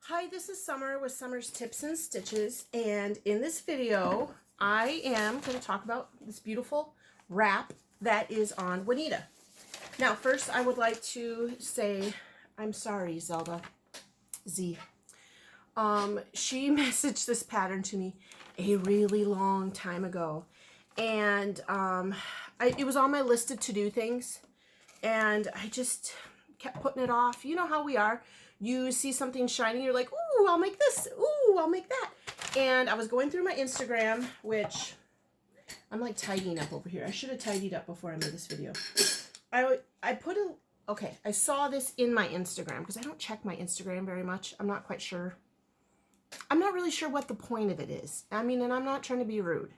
Hi, this is Summer with Summer's Tips and Stitches, and in this video I am going to talk about this beautiful wrap that is on Juanita. Now first I would like to say I'm sorry, Zelda Z. She messaged this pattern to me a really long time ago, and it was on my list of to-do things, and I just kept putting it off. You know how we are. You see something shiny, you're like, ooh, I'll make this. Ooh, I'll make that. And I was going through my Instagram, which I'm like tidying up over here. I should have tidied up before I made this video. I saw this in my Instagram because I don't check my Instagram very much. I'm not quite sure. I'm not really sure what the point of it is. I mean, and I'm not trying to be rude.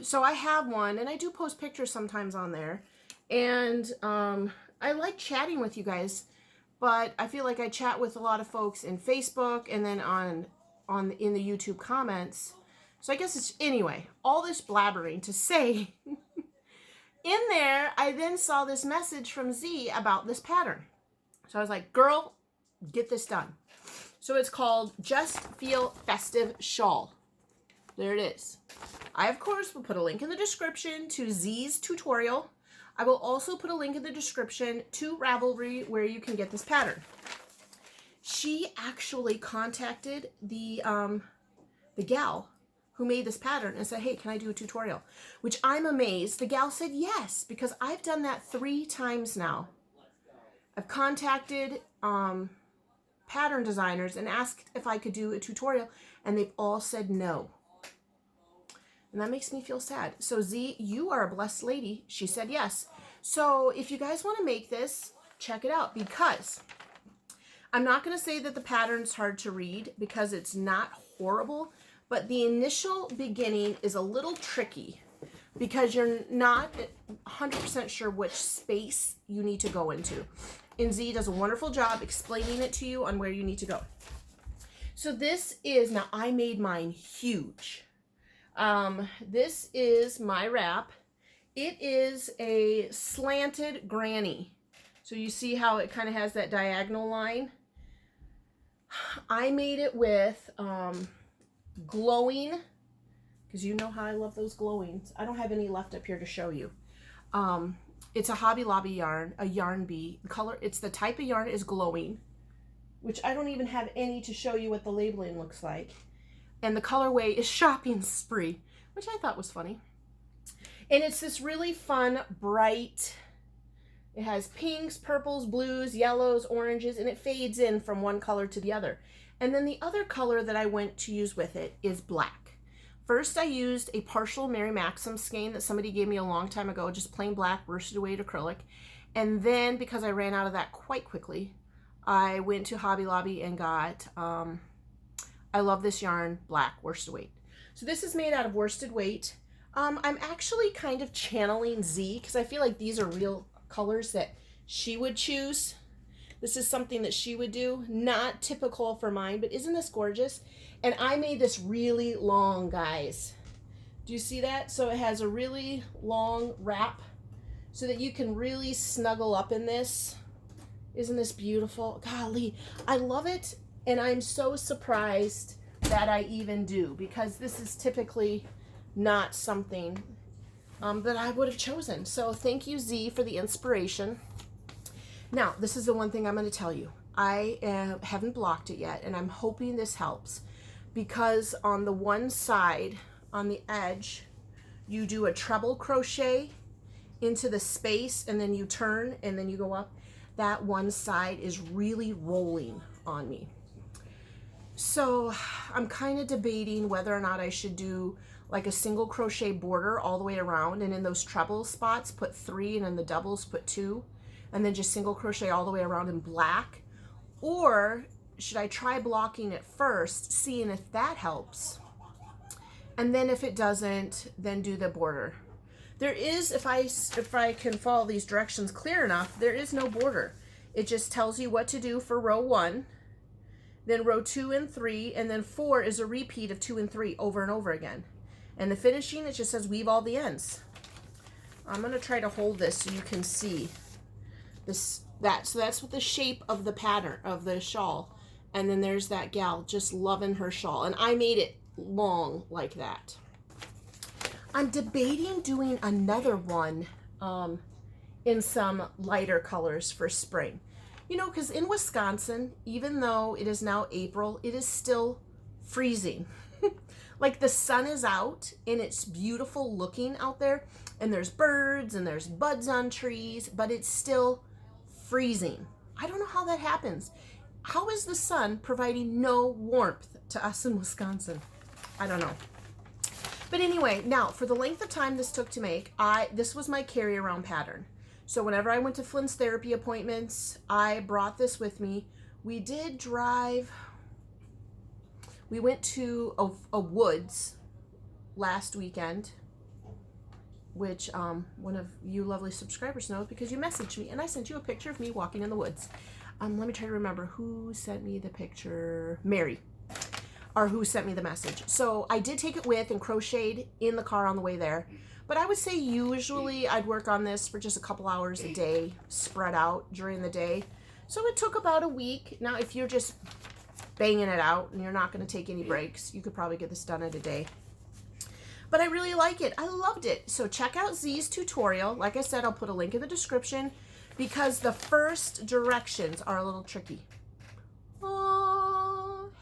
So I have one, and I do post pictures sometimes on there. And I like chatting with you guys, but I feel like I chat with a lot of folks in Facebook and then in the YouTube comments. So I guess it's, anyway, all this blabbering to say, in there, I then saw this message from Z about this pattern. So I was like, girl, get this done. So it's called Just Feel Festive Shawl. There it is. I, of course, will put a link in the description to Z's tutorial. I will also put a link in the description to Ravelry where you can get this pattern. She actually contacted the gal who made this pattern and said, hey, can I do a tutorial? Which I'm amazed. The gal said yes, because I've done that 3 times now. I've contacted pattern designers and asked if I could do a tutorial, and they've all said no. And that makes me feel sad. So Z, you are a blessed lady. She said yes. So if you guys want to make this, check it out, because I'm not going to say that the pattern's hard to read, because it's not horrible, but the initial beginning is a little tricky because you're not 100% sure which space you need to go into. And Z does a wonderful job explaining it to you on where you need to go. So this is, now I made mine huge. This is my wrap. It is a slanted granny. So you see how it kind of has that diagonal line? I made it with glowing, because you know how I love those glowings. I don't have any left up here to show you. It's a Hobby Lobby yarn, a yarn bee. The color, it's the type of yarn is glowing, which I don't even have any to show you what the labeling looks like. And the colorway is Shopping Spree, which I thought was funny. And it's this really fun, bright, it has pinks, purples, blues, yellows, oranges, and it fades in from one color to the other. And then the other color that I went to use with it is black. First, I used a partial Mary Maxim skein that somebody gave me a long time ago, just plain black, worsted weight acrylic. And then, because I ran out of that quite quickly, I went to Hobby Lobby and got... I love this yarn, black worsted weight. So this is made out of worsted weight. I'm actually kind of channeling Z, because I feel like these are real colors that she would choose. This is something that she would do. Not typical for mine, but isn't this gorgeous? And I made this really long, guys. Do you see that? So it has a really long wrap so that you can really snuggle up in this. Isn't this beautiful? Golly, I love it. And I'm so surprised that I even do, because this is typically not something that I would have chosen. So thank you, Z, for the inspiration. Now, this is the one thing I'm going to tell you. I haven't blocked it yet, and I'm hoping this helps, because on the one side, on the edge, you do a treble crochet into the space, and then you turn, and then you go up. That one side is really rolling on me. So I'm kind of debating whether or not I should do like a single crochet border all the way around, and in those treble spots put 3, and in the doubles put 2, and then just single crochet all the way around in black. Or should I try blocking it first, seeing if that helps, and then if it doesn't, then do the border. There is, if I can follow these directions clear enough, there is no border. It just tells you what to do for row 1, then row 2 and 3, and then 4 is a repeat of 2 and 3 over and over again. And the finishing, it just says weave all the ends. I'm going to try to hold this so you can see this, that. So that's what the shape of the pattern of the shawl. And then there's that gal just loving her shawl. And I made it long like that. I'm debating doing another one in some lighter colors for spring. You know, because in Wisconsin, even though it is now April, it is still freezing. Like the sun is out and it's beautiful looking out there. And there's birds and there's buds on trees, but it's still freezing. I don't know how that happens. How is the sun providing no warmth to us in Wisconsin? I don't know. But anyway, now for the length of time this took to make, this was my carry around pattern. So whenever I went to Flynn's therapy appointments, I brought this with me. We did drive, we went to a woods last weekend, which one of you lovely subscribers knows because you messaged me and I sent you a picture of me walking in the woods. Let me try to remember who sent me the picture. Mary. Or who sent me the message. So I did take it with and crocheted in the car on the way there. But I would say usually I'd work on this for just a couple hours a day, spread out during the day. So it took about a week. Now, if you're just banging it out and you're not going to take any breaks, you could probably get this done in a day. But I really like it. I loved it. So check out Z's tutorial. Like I said, I'll put a link in the description because the first directions are a little tricky.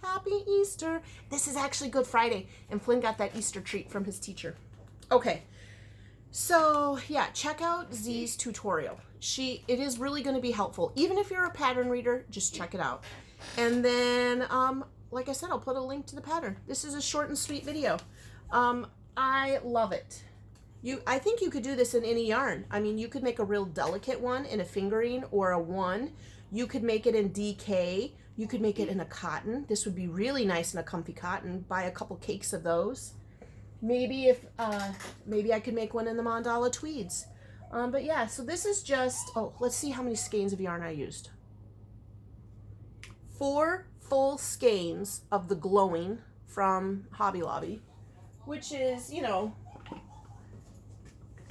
Happy Easter. This is actually Good Friday, and Flynn got that Easter treat from his teacher. Okay, so yeah, check out Z's tutorial. It is really going to be helpful. Even if you're a pattern reader, just check it out. And then, like I said, I'll put a link to the pattern. This is a short and sweet video. I love it. I think you could do this in any yarn. I mean, you could make a real delicate one in a fingering or a one. You could make it in DK. You could make it in a cotton. This would be really nice in a comfy cotton. Buy a couple cakes of those. Maybe maybe I could make one in the mandala tweeds. But yeah, so this is just, let's see how many skeins of yarn I used. 4 full skeins of the glowing from Hobby Lobby, which is, you know,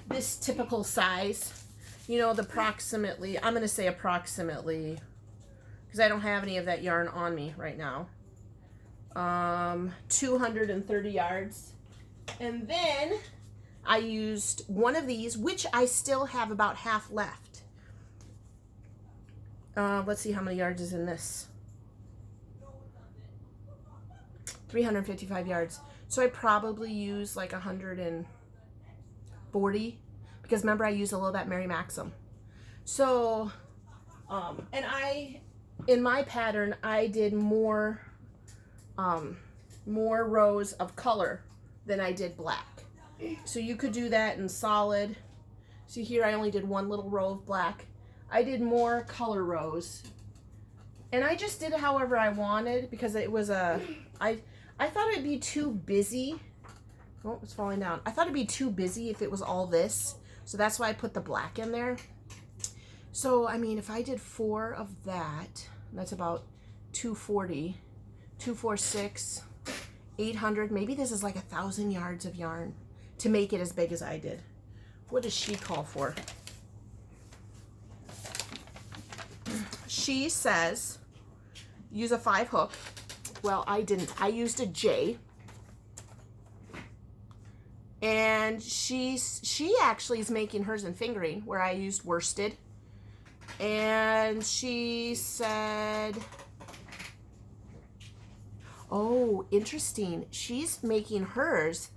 this typical size. You know, approximately, I'm going to say approximately, because I don't have any of that yarn on me right now, 230 yards. And then I used one of these, which I still have about half left. Let's see how many yards is in this. 355 yards. So I probably use like 140. Because remember, I used a little of that Mary Maxim. So, and in my pattern, I did more rows of color than I did black. So you could do that in solid. See here, I only did one little row of black. I did more color rows. And I just did it however I wanted because it was I thought it'd be too busy. Oh, it's falling down. I thought it'd be too busy if it was all this. So that's why I put the black in there. So, I mean, if I did 4 of that, that's about 240, 246, 800. Maybe this is like 1,000 yards of yarn to make it as big as I did. What does she call for? She says, use a 5 hook. Well, I didn't. I used a J. And she actually is making hers in fingering, where I used worsted. And she said, oh, interesting. She's making hers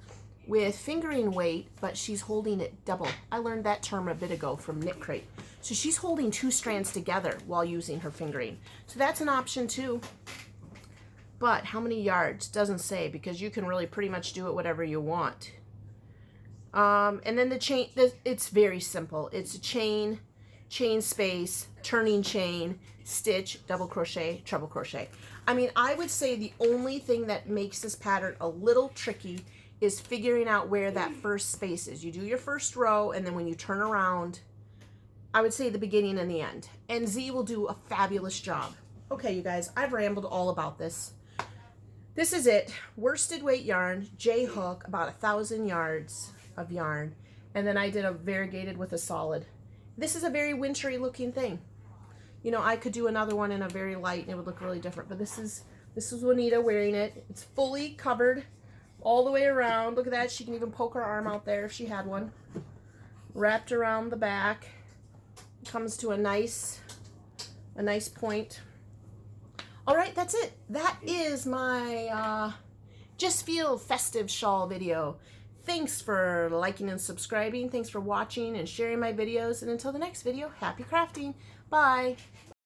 with fingering weight, but she's holding it double. I learned that term a bit ago from Knit Crate. So she's holding 2 strands together while using her fingering. So that's an option too. But how many yards? Doesn't say, because you can really pretty much do it whatever you want. And then the chain, it's very simple. It's a chain space, turning chain, stitch, double crochet, treble crochet. I mean, I would say the only thing that makes this pattern a little tricky is figuring out where that first space is. You do your first row, and then when you turn around, I would say the beginning and the end. And Z will do a fabulous job. Okay, you guys, I've rambled all about this. This is it. Worsted weight yarn, J hook, about 1,000 yards of yarn, and then I did a variegated with a solid. This is a very wintry looking thing. You know, I could do another one in a very light and it would look really different. But this is Juanita wearing it. It's fully covered all the way around. Look at that. She can even poke her arm out there if she had one. Wrapped around the back. Comes to a nice point. All right, that's it. That is my Just Feel Festive shawl video. Thanks for liking and subscribing. Thanks for watching and sharing my videos. And until the next video, happy crafting. Bye.